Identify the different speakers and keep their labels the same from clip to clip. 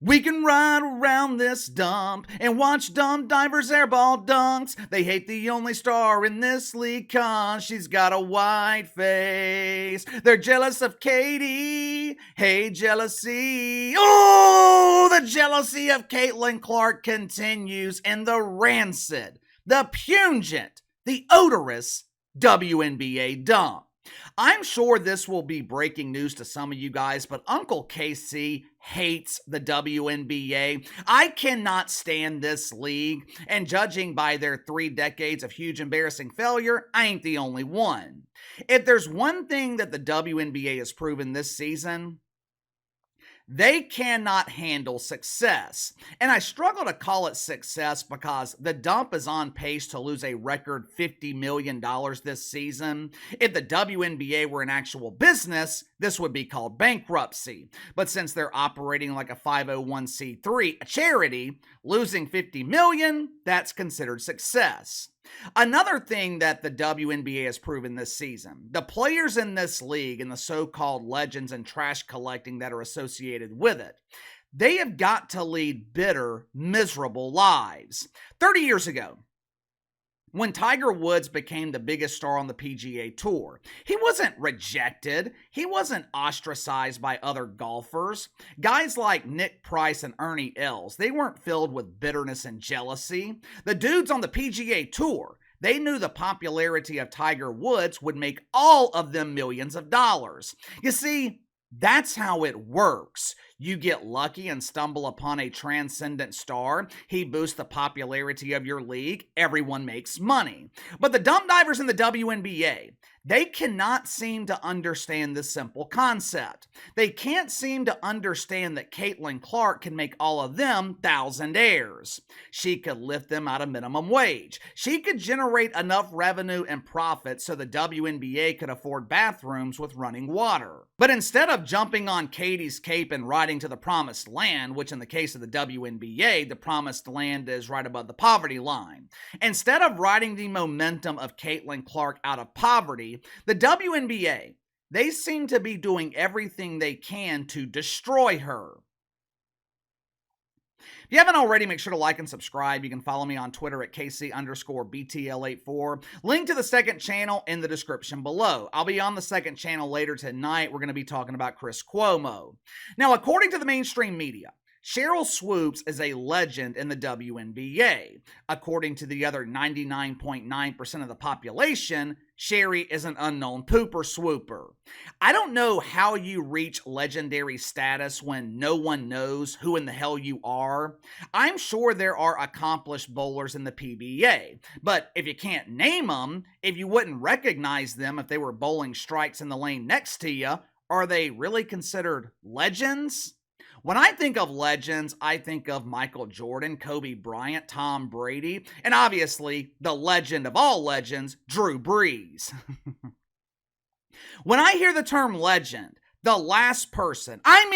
Speaker 1: We can ride around this dump and watch dump divers airball dunks. They hate the only star in this league cause she's got a white face. They're jealous of Katie. Hey, jealousy. Oh, the jealousy of Caitlin Clark continues in the rancid, the pungent, the odorous WNBA dump. I'm sure this will be breaking news to some of you guys, but Uncle KC hates the WNBA. I cannot stand this league, and judging by their 3 decades of huge embarrassing failure, I ain't the only one. If there's one thing that the WNBA has proven this season, they cannot handle success. And I struggle to call it success because the dump is on pace to lose a record $50 million this season. If the WNBA were an actual business, this would be called bankruptcy. But since they're operating like a 501c3, a charity, losing $50 million, that's considered success. Another thing that the WNBA has proven this season, the players in this league and the so-called legends and trash collecting that are associated with it, they have got to lead bitter, miserable lives. 30 years ago, when Tiger Woods became the biggest star on the PGA Tour, he wasn't rejected. He wasn't ostracized by other golfers. Guys like Nick Price and Ernie Els, they weren't filled with bitterness and jealousy. The dudes on the PGA Tour, they knew the popularity of Tiger Woods would make all of them millions of dollars. You see, that's how it works. You get lucky and stumble upon a transcendent star. He boosts the popularity of your league. Everyone makes money. But the dump divers in the WNBA, they cannot seem to understand this simple concept. They can't seem to understand that Caitlin Clark can make all of them thousandaires. She could lift them out of minimum wage. She could generate enough revenue and profit so the WNBA could afford bathrooms with running water. But instead of jumping on Katie's cape and riding to the promised land, which in the case of the WNBA, the promised land is right above the poverty line. Instead of riding the momentum of Caitlin Clark out of poverty, the WNBA, they seem to be doing everything they can to destroy her. If you haven't already, make sure to like and subscribe. You can follow me on Twitter at KC_BTL84. Link to the second channel in the description below. I'll be on the second channel later tonight. We're going to be talking about Chris Cuomo. Now, according to the mainstream media, Sheryl Swoopes is a legend in the WNBA. According to the other 99.9% of the population, Sherry is an unknown pooper swooper. I don't know how you reach legendary status when no one knows who in the hell you are. I'm sure there are accomplished bowlers in the PBA, but if you can't name them, if you wouldn't recognize them if they were bowling strikes in the lane next to you, are they really considered legends? When I think of legends, I think of Michael Jordan, Kobe Bryant, Tom Brady, and obviously the legend of all legends, Drew Brees. When I hear the term legend, the last person on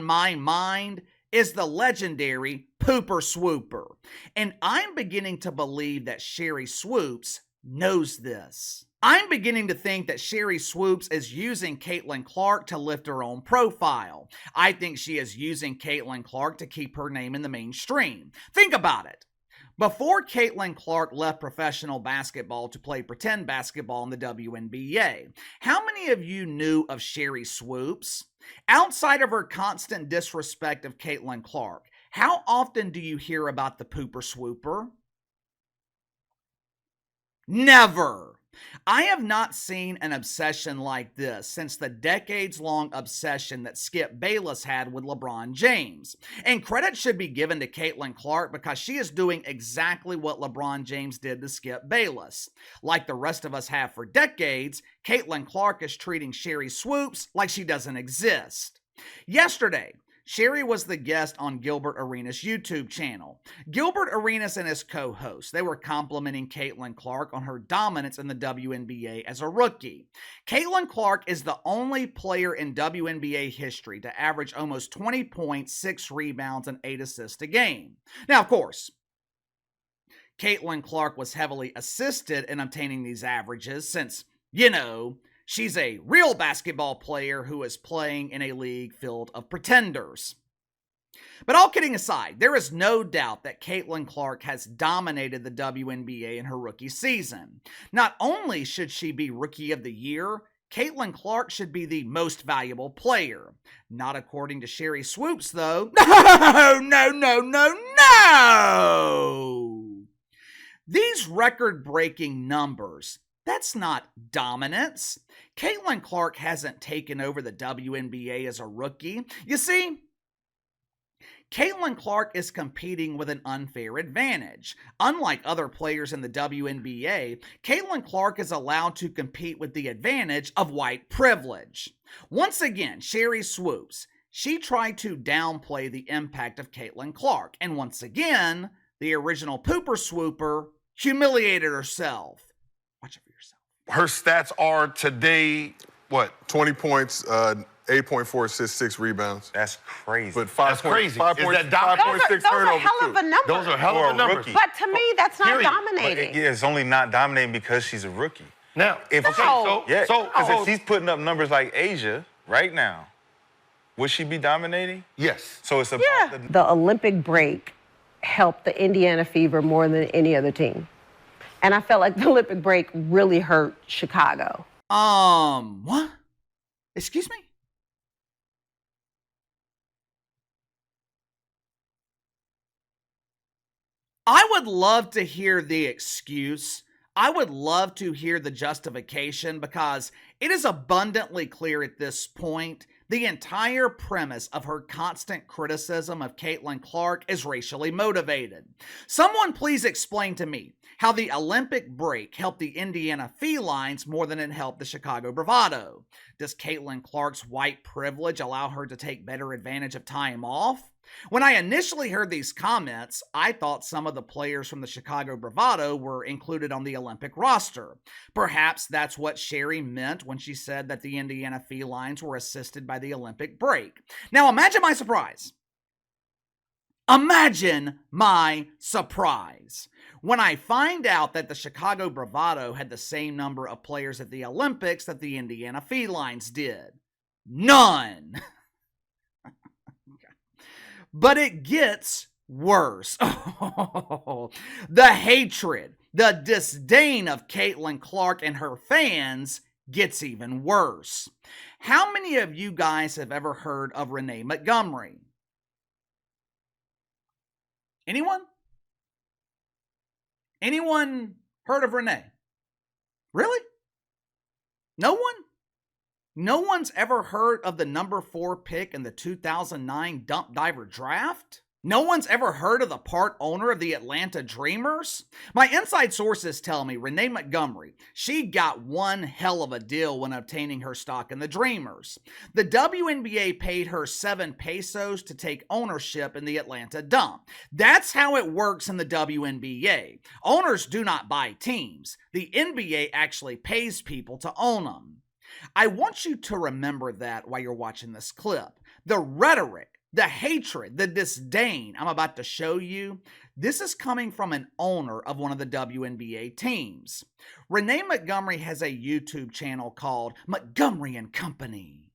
Speaker 1: my mind is the legendary pooper swooper. And I'm beginning to believe that Sheryl Swoopes knows this. I'm beginning to think that Sheryl Swoopes is using Caitlin Clark to lift her own profile. I think she is using Caitlin Clark to keep her name in the mainstream. Think about it. Before Caitlin Clark left professional basketball to play pretend basketball in the WNBA, how many of you knew of Sheryl Swoopes? Outside of her constant disrespect of Caitlin Clark, how often do you hear about the pooper swooper? Never. I have not seen an obsession like this since the decades-long obsession that Skip Bayless had with LeBron James. And credit should be given to Caitlin Clark because she is doing exactly what LeBron James did to Skip Bayless. Like the rest of us have for decades, Caitlin Clark is treating Sheryl Swoopes like she doesn't exist. Yesterday, Sherry was the guest on Gilbert Arenas' YouTube channel. Gilbert Arenas and his co-host, they were complimenting Caitlin Clark on her dominance in the WNBA as a rookie. Caitlin Clark is the only player in WNBA history to average almost 20 points, 6 rebounds, and 8 assists a game. Now, of course, Caitlin Clark was heavily assisted in obtaining these averages since, She's a real basketball player who is playing in a league filled of pretenders. But all kidding aside, there is no doubt that Caitlin Clark has dominated the WNBA in her rookie season. Not only should she be Rookie of the Year, Caitlin Clark should be the most valuable player. Not according to Sheryl Swoopes, though. No! These record-breaking numbers, that's not dominance. Caitlin Clark hasn't taken over the WNBA as a rookie. You see, Caitlin Clark is competing with an unfair advantage. Unlike other players in the WNBA, Caitlin Clark is allowed to compete with the advantage of white privilege. Once again, Sheryl Swoopes, she tried to downplay the impact of Caitlin Clark, and once again, the original pooper swooper humiliated herself. Watch it for yourself.
Speaker 2: Her stats are today, what? 20 points, 8.4 assists, 6 rebounds.
Speaker 3: That's crazy.
Speaker 2: But 5
Speaker 3: crazy.
Speaker 2: 5.6
Speaker 4: those are hell of a number.
Speaker 3: Those are hell of a numbers.
Speaker 4: But to me, that's not dominating.
Speaker 3: Yeah, it's only not dominating because she's a rookie.
Speaker 2: Now,
Speaker 3: If she's putting up numbers like Asia right now, would she be dominating?
Speaker 2: yes.
Speaker 3: So it's about
Speaker 4: The Olympic break helped the Indiana Fever more than any other team. And I felt like the Olympic break really hurt Chicago.
Speaker 1: What? Excuse me? I would love to hear the excuse. I would love to hear the justification, because it is abundantly clear at this point the entire premise of her constant criticism of Caitlin Clark is racially motivated. Someone please explain to me how the Olympic break helped the Indiana Felines more than it helped the Chicago Bravado. Does Caitlin Clark's white privilege allow her to take better advantage of time off? When I initially heard these comments, I thought some of the players from the Chicago Bravado were included on the Olympic roster. Perhaps that's what Sherry meant when she said that the Indiana Felines were assisted by the Olympic break. Now imagine my surprise. Imagine my surprise when I find out that the Chicago Bravado had the same number of players at the Olympics that the Indiana Felines did. None. But it gets worse. The hatred, the disdain of Caitlin Clark and her fans gets even worse. How many of you guys have ever heard of Renee Montgomery? Anyone? Anyone heard of Renee? Really? No one? No one's ever heard of the number 4 pick in the 2009 Dump Diver draft? No one's ever heard of the part owner of the Atlanta Dreamers? My inside sources tell me Renee Montgomery, she got one hell of a deal when obtaining her stock in the Dreamers. The WNBA paid her 7 pesos to take ownership in the Atlanta Dump. That's how it works in the WNBA. Owners do not buy teams. The NBA actually pays people to own them. I want you to remember that while you're watching this clip. The rhetoric, the hatred, the disdain I'm about to show you, this is coming from an owner of one of the WNBA teams. Renee Montgomery has a YouTube channel called Montgomery & Company.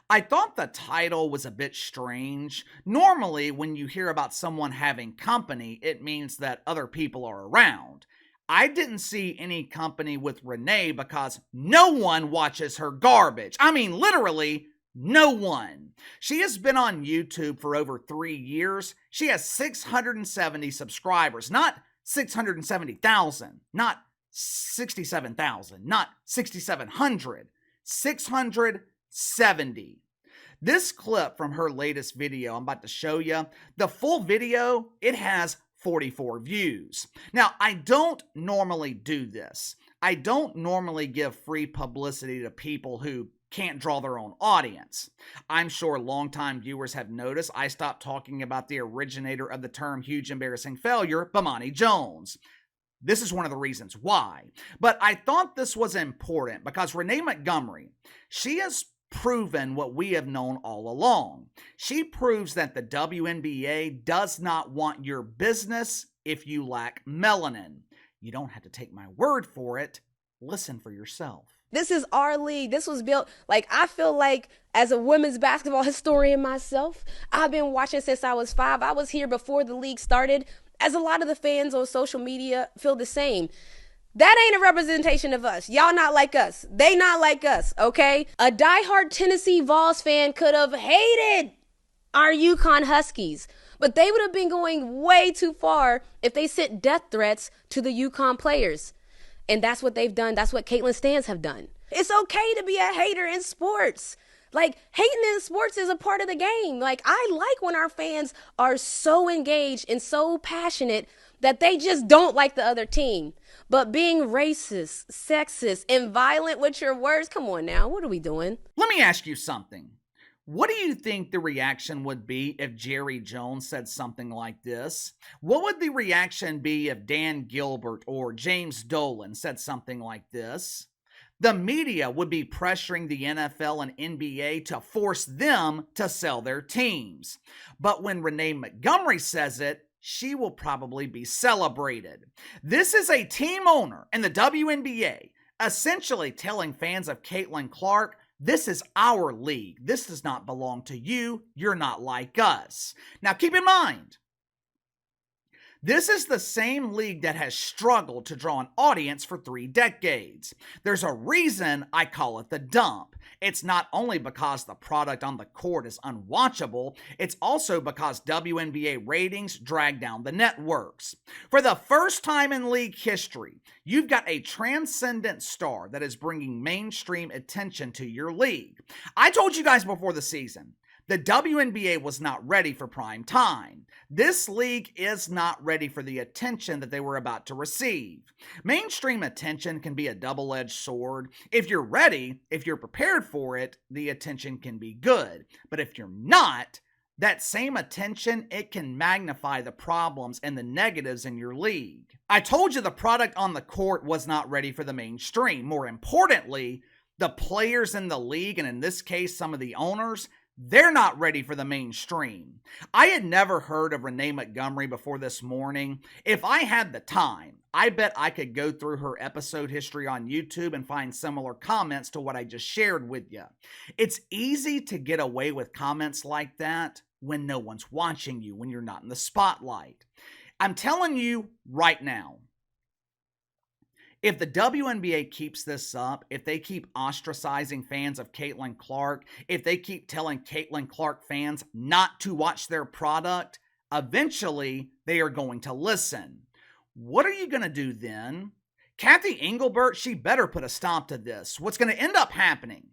Speaker 1: I thought the title was a bit strange. Normally, when you hear about someone having company, it means that other people are around. I didn't see any company with Renee because no one watches her garbage. I mean, literally, no one. She has been on YouTube for over 3 years. She has 670 subscribers, not 670,000, not 67,000, not 6,700, 670. This clip from her latest video I'm about to show you, the full video, it has 44 views. Now, I don't normally do this. I don't normally give free publicity to people who can't draw their own audience. I'm sure longtime viewers have noticed I stopped talking about the originator of the term huge embarrassing failure, Bomani Jones. This is one of the reasons why. But I thought this was important because Renee Montgomery, she has proven what we have known all along. She proves that the WNBA does not want your business if you lack melanin. You don't have to take my word for it. Listen for yourself.
Speaker 5: This is our league. This was built, like, I feel like as a women's basketball historian myself, I've been watching since I was 5. I was here before the league started, as a lot of the fans on social media feel the same. That ain't a representation of us. Y'all not like us. They not like us, okay? A diehard Tennessee Vols fan could have hated our UConn Huskies, but they would have been going way too far if they sent death threats to the UConn players. And that's what they've done. That's what Caitlin Stans have done. It's okay to be a hater in sports. Like, hating in sports is a part of the game. Like, I like when our fans are so engaged and so passionate that they just don't like the other team. But being racist, sexist, and violent with your words, come on now, what are we doing?
Speaker 1: Let me ask you something. What do you think the reaction would be if Jerry Jones said something like this? What would the reaction be if Dan Gilbert or James Dolan said something like this? The media would be pressuring the NFL and NBA to force them to sell their teams. But when Renee Montgomery says it, she will probably be celebrated. This is a team owner in the WNBA essentially telling fans of Caitlin Clark, this is our league. This does not belong to you. You're not like us. Now keep in mind, this is the same league that has struggled to draw an audience for 3 decades. There's a reason I call it the dump. It's not only because the product on the court is unwatchable, it's also because WNBA ratings drag down the networks. For the first time in league history, you've got a transcendent star that is bringing mainstream attention to your league. I told you guys before the season, the WNBA was not ready for prime time. This league is not ready for the attention that they were about to receive. Mainstream attention can be a double-edged sword. If you're ready, if you're prepared for it, the attention can be good. But if you're not, that same attention, it can magnify the problems and the negatives in your league. I told you the product on the court was not ready for the mainstream. More importantly, the players in the league, and in this case, some of the owners, they're not ready for the mainstream. I had never heard of Renee Montgomery before this morning. If I had the time, I bet I could go through her episode history on YouTube and find similar comments to what I just shared with you. It's easy to get away with comments like that when no one's watching you, when you're not in the spotlight. I'm telling you right now, if the WNBA keeps this up, if they keep ostracizing fans of Caitlin Clark, if they keep telling Caitlin Clark fans not to watch their product, eventually they are going to listen. What are you going to do then? Cathy Engelbert, she better put a stop to this. What's going to end up happening?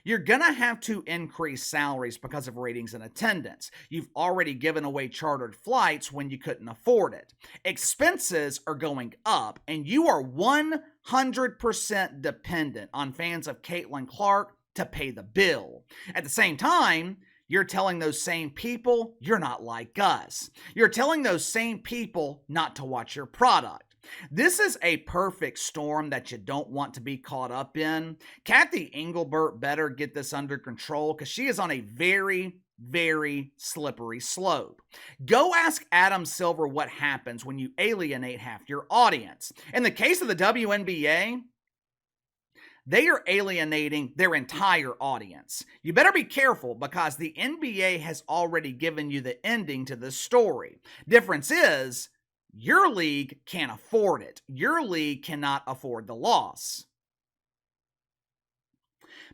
Speaker 1: You're going to have to increase salaries because of ratings and attendance. You've already given away chartered flights when you couldn't afford it. Expenses are going up, and you are 100% dependent on fans of Caitlin Clark to pay the bill. At the same time, you're telling those same people you're not like us. You're telling those same people not to watch your product. This is a perfect storm that you don't want to be caught up in. Cathy Engelbert better get this under control because she is on a very, very slippery slope. Go ask Adam Silver what happens when you alienate half your audience. In the case of the WNBA, they are alienating their entire audience. You better be careful because the NBA has already given you the ending to this story. Difference is, your league can't afford it. Your league cannot afford the loss.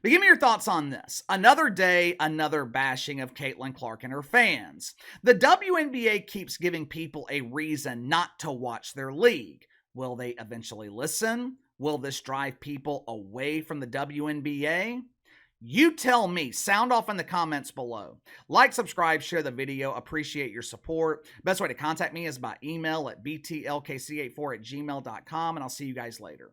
Speaker 1: But give me your thoughts on this. Another day, another bashing of Caitlin Clark and her fans. The WNBA keeps giving people a reason not to watch their league. Will they eventually listen? Will this drive people away from the WNBA? You tell me. Sound off in the comments below. Like, subscribe, share the video. Appreciate your support. Best way to contact me is by email at btlkc84@gmail.com, and I'll see you guys later.